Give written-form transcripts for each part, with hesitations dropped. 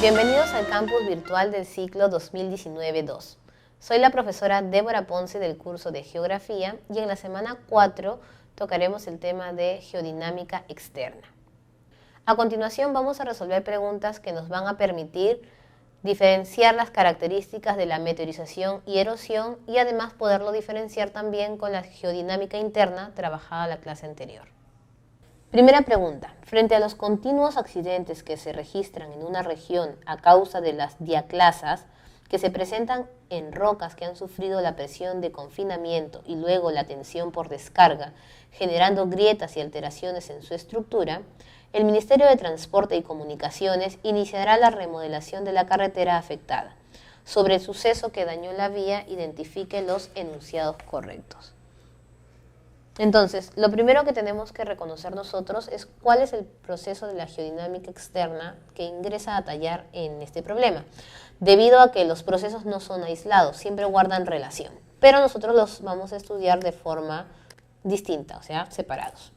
Bienvenidos al campus virtual del ciclo 2019-2. Soy la profesora Débora Ponce del curso de Geografía y en la semana 4 tocaremos el tema de geodinámica externa. A continuación vamos a resolver preguntas que nos van a permitir diferenciar las características de la meteorización y erosión y además poderlo diferenciar también con la geodinámica interna trabajada en la clase anterior. Primera pregunta. Frente a los continuos accidentes que se registran en una región a causa de las diaclasas que se presentan en rocas que han sufrido la presión de confinamiento y luego la tensión por descarga, generando grietas y alteraciones en su estructura, el Ministerio de Transporte y Comunicaciones iniciará la remodelación de la carretera afectada. Sobre el suceso que dañó la vía, identifique los enunciados correctos. Entonces, lo primero que tenemos que reconocer nosotros es cuál es el proceso de la geodinámica externa que ingresa a tallar en este problema, debido a que los procesos no son aislados, siempre guardan relación, pero nosotros los vamos a estudiar de forma distinta, o sea, separados.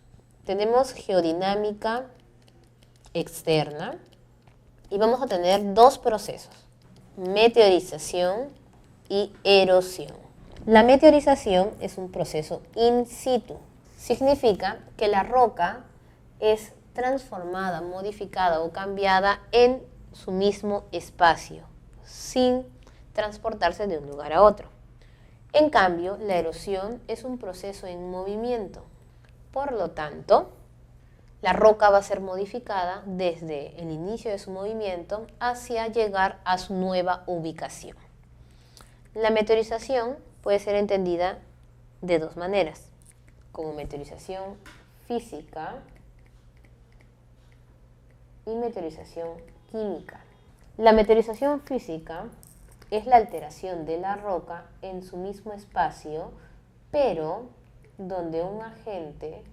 Tenemos geodinámica externa y vamos a tener dos procesos, meteorización y erosión. La meteorización es un proceso in situ. Significa que la roca es transformada, modificada o cambiada en su mismo espacio, sin transportarse de un lugar a otro. En cambio, la erosión es un proceso en movimiento. Por lo tanto, la roca va a ser modificada desde el inicio de su movimiento hacia llegar a su nueva ubicación. La meteorización puede ser entendida de dos maneras, como meteorización física y meteorización química. La meteorización física es la alteración de la roca en su mismo espacio, pero donde un agente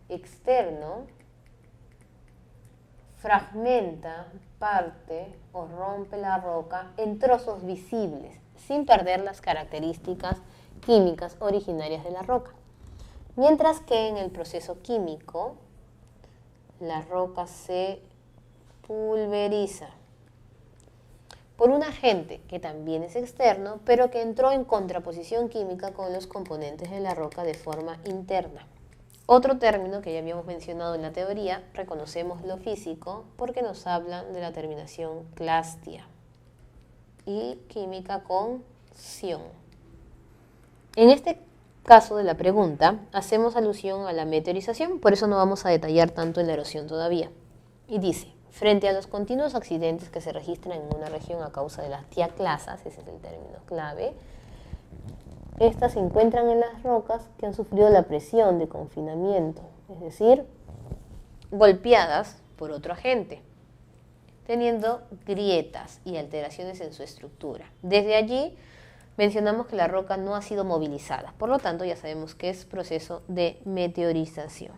externo fragmenta, parte o rompe la roca en trozos visibles, sin perder las características químicas originarias de la roca. Mientras que en el proceso químico, la roca se pulveriza por un agente que también es externo, pero que entró en contraposición química con los componentes de la roca de forma interna. Otro término que ya habíamos mencionado en la teoría, reconocemos lo físico porque nos hablan de la terminación clastia y química con ción. En este caso de la pregunta, hacemos alusión a la meteorización, por eso no vamos a detallar tanto en la erosión todavía. Y dice, frente a los continuos accidentes que se registran en una región a causa de las diaclasas, ese es el término clave, estas se encuentran en las rocas que han sufrido la presión de confinamiento, es decir, golpeadas por otro agente, teniendo grietas y alteraciones en su estructura. Desde allí mencionamos que la roca no ha sido movilizada, por lo tanto ya sabemos que es proceso de meteorización.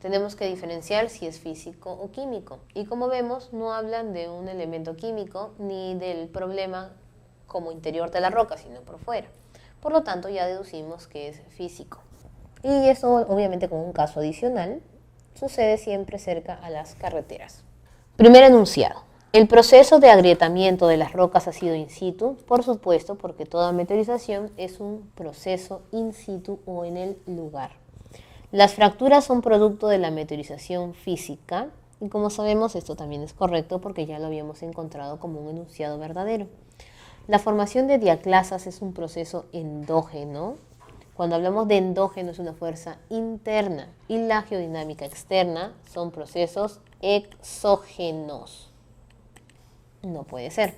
Tenemos que diferenciar si es físico o químico, y como vemos no hablan de un elemento químico ni del problema como interior de la roca, sino por fuera. Por lo tanto, ya deducimos que es físico. Y eso, obviamente, como un caso adicional, sucede siempre cerca a las carreteras. Primer enunciado. El proceso de agrietamiento de las rocas ha sido in situ, por supuesto, porque toda meteorización es un proceso in situ o en el lugar. Las fracturas son producto de la meteorización física, y como sabemos, esto también es correcto porque ya lo habíamos encontrado como un enunciado verdadero. La formación de diaclasas es un proceso endógeno. Cuando hablamos de endógeno es una fuerza interna y la geodinámica externa son procesos exógenos. No puede ser.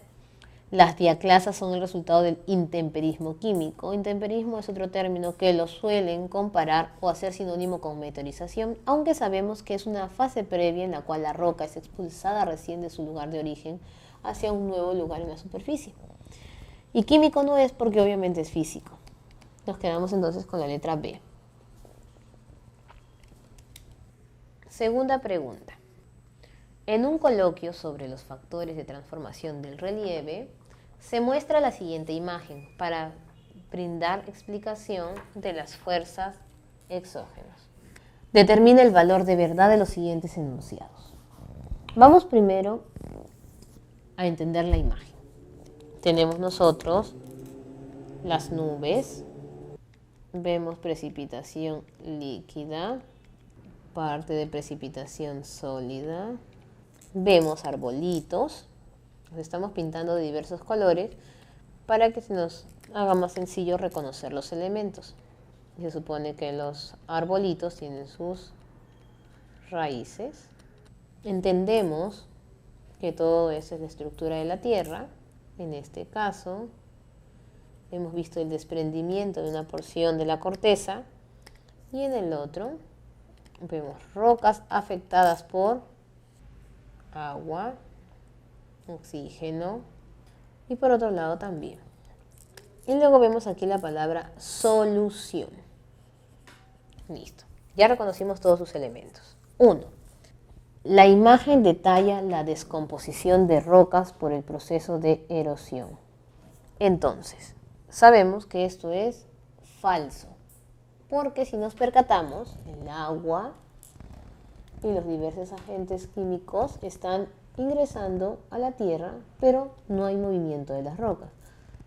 Las diaclasas son el resultado del intemperismo químico. Intemperismo es otro término que lo suelen comparar o hacer sinónimo con meteorización, aunque sabemos que es una fase previa en la cual la roca es expulsada recién de su lugar de origen hacia un nuevo lugar en la superficie. Y químico no es porque obviamente es físico. Nos quedamos entonces con la letra B. Segunda pregunta. En un coloquio sobre los factores de transformación del relieve, se muestra la siguiente imagen para brindar explicación de las fuerzas exógenas. Determina el valor de verdad de los siguientes enunciados. Vamos primero a entender la imagen. Tenemos nosotros las nubes, vemos precipitación líquida, parte de precipitación sólida, vemos arbolitos, los estamos pintando de diversos colores para que se nos haga más sencillo reconocer los elementos. Se supone que los arbolitos tienen sus raíces. Entendemos que todo eso es la estructura de la Tierra. En este caso, hemos visto el desprendimiento de una porción de la corteza y en el otro vemos rocas afectadas por agua, oxígeno y por otro lado también. Y luego vemos aquí la palabra solución. Listo. Ya reconocimos todos sus elementos. 1. La imagen detalla la descomposición de rocas por el proceso de erosión. Entonces, sabemos que esto es falso, porque si nos percatamos, el agua y los diversos agentes químicos están ingresando a la Tierra, pero no hay movimiento de las rocas,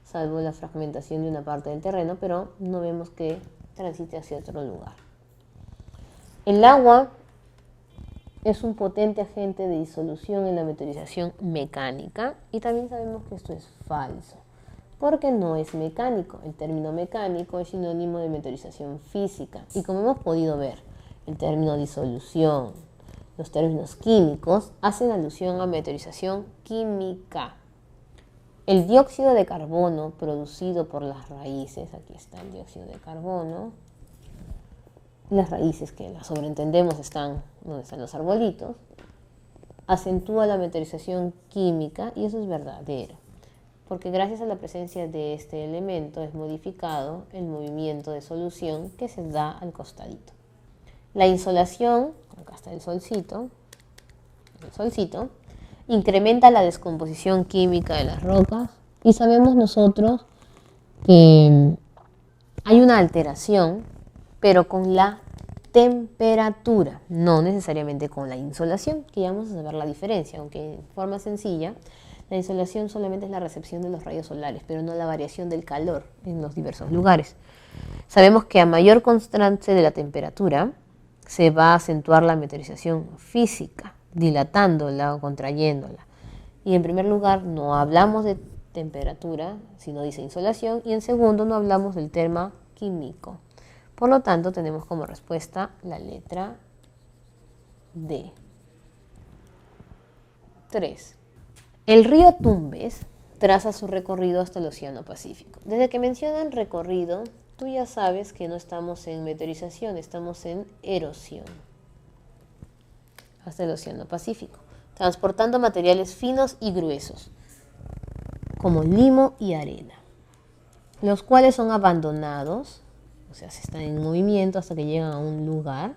salvo la fragmentación de una parte del terreno, pero no vemos que transite hacia otro lugar. El agua es un potente agente de disolución en la meteorización mecánica y también sabemos que esto es falso, porque no es mecánico. El término mecánico es sinónimo de meteorización física y como hemos podido ver, el término disolución, los términos químicos hacen alusión a meteorización química. El dióxido de carbono producido por las raíces, aquí está el dióxido de carbono, las raíces que las sobreentendemos están donde están los arbolitos, acentúa la meteorización química y eso es verdadero, porque gracias a la presencia de este elemento es modificado el movimiento de solución que se da al costadito. La insolación, acá está el solcito, incrementa la descomposición química de las rocas y sabemos nosotros que hay una alteración, pero con la temperatura, no necesariamente con la insolación, que ya vamos a saber la diferencia, aunque en forma sencilla, la insolación solamente es la recepción de los rayos solares, pero no la variación del calor en los diversos lugares. Sabemos que a mayor contraste de la temperatura, se va a acentuar la meteorización física, dilatándola o contrayéndola. Y en primer lugar, no hablamos de temperatura, sino dice insolación, y en segundo, no hablamos del tema químico. Por lo tanto, tenemos como respuesta la letra D. 3. El río Tumbes traza su recorrido hasta el Océano Pacífico. Desde que mencionan recorrido, tú ya sabes que no estamos en meteorización, estamos en erosión. Hasta el Océano Pacífico, transportando materiales finos y gruesos, como limo y arena, los cuales son abandonados, o sea, se están en movimiento hasta que llegan a un lugar,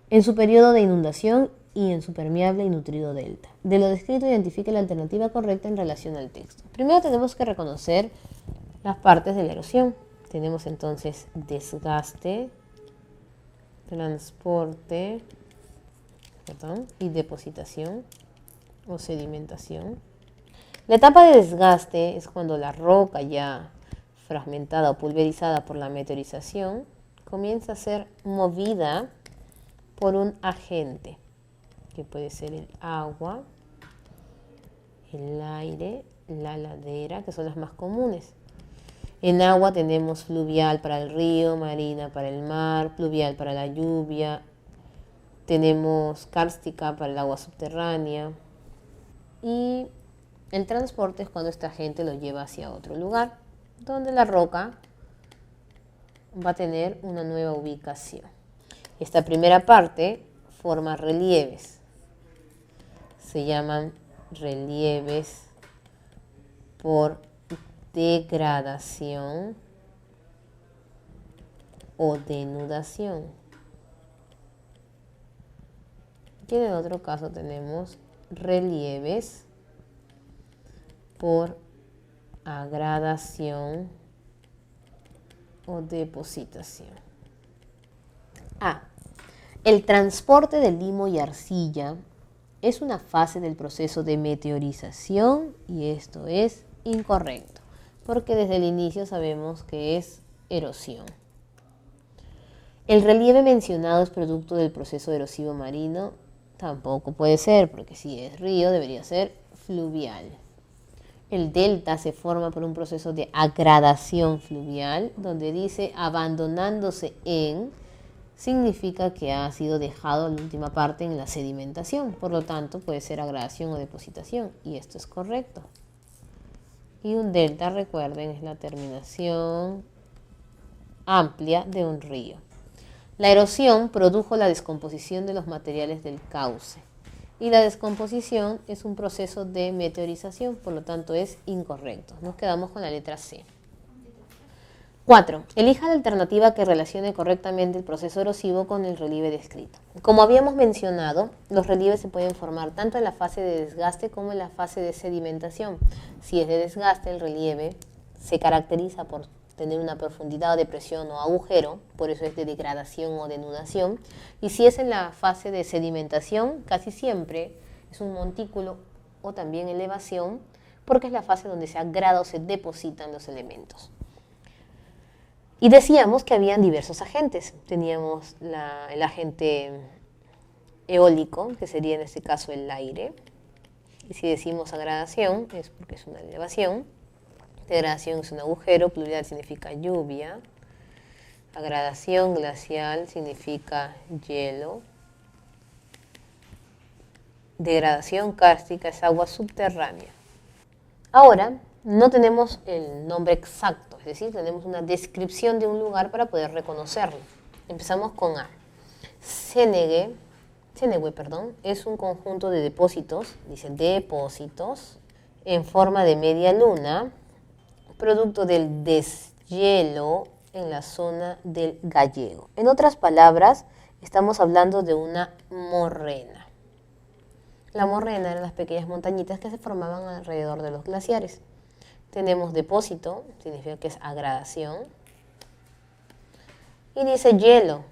en su periodo de inundación y en su permeable y nutrido delta. De lo descrito, identifique la alternativa correcta en relación al texto. Primero tenemos que reconocer las partes de la erosión. Tenemos entonces desgaste, transporte, y depositación o sedimentación. La etapa de desgaste es cuando la roca ya fragmentada o pulverizada por la meteorización comienza a ser movida por un agente, que puede ser el agua, el aire, la ladera, que son las más comunes. En agua tenemos fluvial para el río, marina para el mar, pluvial para la lluvia, tenemos kárstica para el agua subterránea y el transporte es cuando esta gente lo lleva hacia otro lugar, donde la roca va a tener una nueva ubicación. Esta primera parte forma relieves. Se llaman relieves por degradación o denudación. Y en el otro caso tenemos relieves por agradación o depositación. A. El transporte de limo y arcilla es una fase del proceso de meteorización y esto es incorrecto, porque desde el inicio sabemos que es erosión. El relieve mencionado es producto del proceso erosivo marino. Tampoco puede ser, porque si es río debería ser fluvial. El delta se forma por un proceso de agradación fluvial, donde dice abandonándose en, significa que ha sido dejado la última parte en la sedimentación. Por lo tanto, puede ser agradación o depositación, y esto es correcto. Y un delta, recuerden, es la terminación amplia de un río. La erosión produjo la descomposición de los materiales del cauce y la descomposición es un proceso de meteorización, por lo tanto es incorrecto. Nos quedamos con la letra C. 4. Elija la alternativa que relacione correctamente el proceso erosivo con el relieve descrito. Como habíamos mencionado, los relieves se pueden formar tanto en la fase de desgaste como en la fase de sedimentación. Si es de desgaste, el relieve se caracteriza por tener una profundidad o depresión o agujero, por eso es de degradación o denudación. Y si es en la fase de sedimentación, casi siempre es un montículo o también elevación, porque es la fase donde se agrada o se depositan los elementos. Y decíamos que habían diversos agentes. Teníamos el agente eólico, que sería en este caso el aire. Y si decimos agradación, es porque es una elevación. Degradación es un agujero, pluvial significa lluvia. Agradación glacial significa hielo. Degradación kárstica es agua subterránea. Ahora, no tenemos el nombre exacto, es decir, tenemos una descripción de un lugar para poder reconocerlo. Empezamos con A. Cenegue, es un conjunto de depósitos, dice depósitos, en forma de media luna, producto del deshielo en la zona del Gallego. En otras palabras, estamos hablando de una morrena. La morrena eran las pequeñas montañitas que se formaban alrededor de los glaciares. Tenemos depósito, significa que es agradación. Y dice hielo.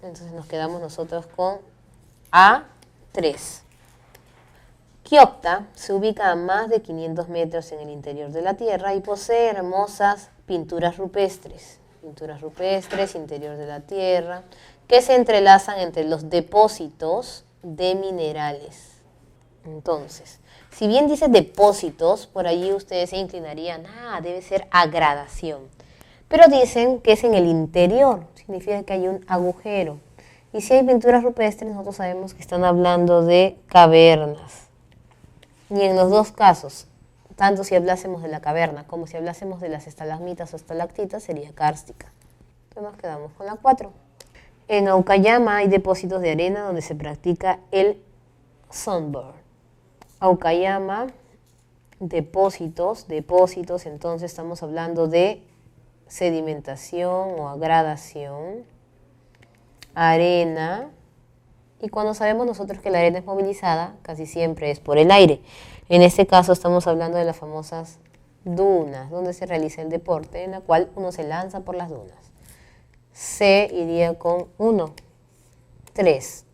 Entonces nos quedamos nosotros con A3. Quiopta se ubica a más de 500 metros en el interior de la Tierra y posee hermosas pinturas rupestres. Pinturas rupestres, interior de la Tierra, que se entrelazan entre los depósitos de minerales. Entonces, si bien dice depósitos, por allí ustedes se inclinarían, debe ser agradación. Pero dicen que es en el interior, significa que hay un agujero. Y si hay pinturas rupestres, nosotros sabemos que están hablando de cavernas. Y en los dos casos, tanto si hablásemos de la caverna como si hablásemos de las estalagmitas o estalactitas, sería kárstica. Entonces nos quedamos con la 4. En Aukayama hay depósitos de arena donde se practica el sunburn. Aukayama, depósitos, entonces estamos hablando de sedimentación o agradación, arena, y cuando sabemos nosotros que la arena es movilizada, casi siempre es por el aire. En este caso estamos hablando de las famosas dunas, donde se realiza el deporte, en la cual uno se lanza por las dunas. C iría con 1. 3.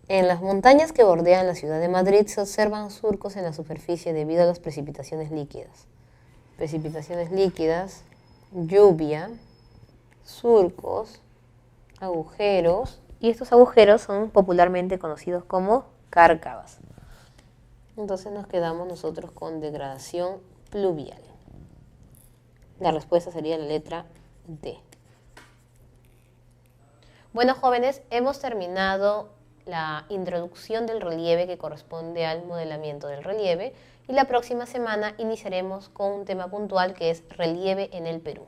En las montañas que bordean la ciudad de Madrid se observan surcos en la superficie debido a las precipitaciones líquidas. Precipitaciones líquidas, lluvia, surcos, agujeros, y estos agujeros son popularmente conocidos como cárcavas. Entonces nos quedamos nosotros con degradación pluvial. La respuesta sería la letra D. Bueno, jóvenes, hemos terminado la introducción del relieve que corresponde al modelamiento del relieve y la próxima semana iniciaremos con un tema puntual que es relieve en el Perú.